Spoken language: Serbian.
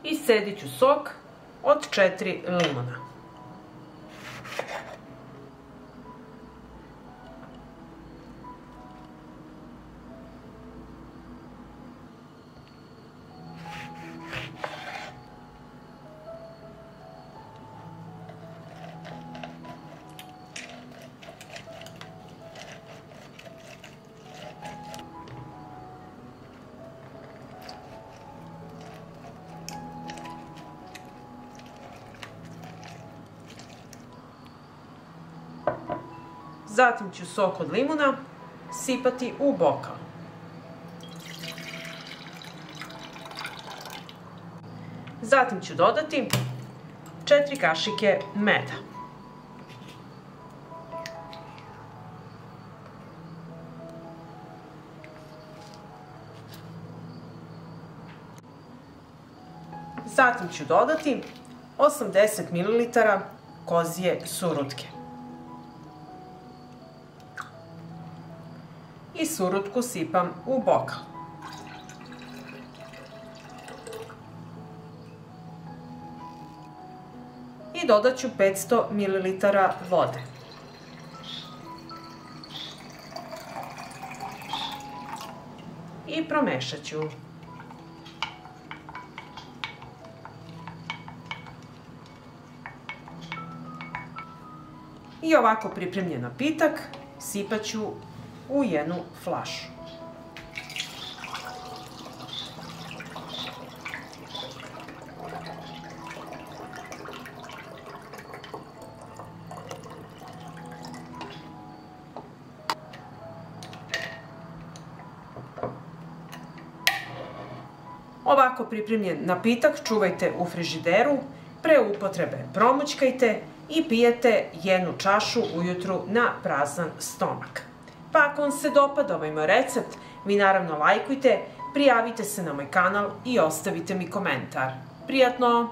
Iscedit ću sok od 4 limuna. Zatim ću sok od limuna sipati u bokal. Zatim ću dodati 4 kašike meda. Zatim ću dodati 80 ml kozje surutke. I surutku sipam u bokal. I dodat ću 500 ml vode. I promešat ću. I ovako pripremljen napitak sipat ću u jednu flašu. Ovako pripremljen napitak čuvajte u frižideru, pre upotrebe promućkajte i pijete jednu čašu ujutru na prazan stomak. Pa ako vam se dopada ovaj moj recept, vi naravno lajkujte, prijavite se na moj kanal i ostavite mi komentar. Prijatno!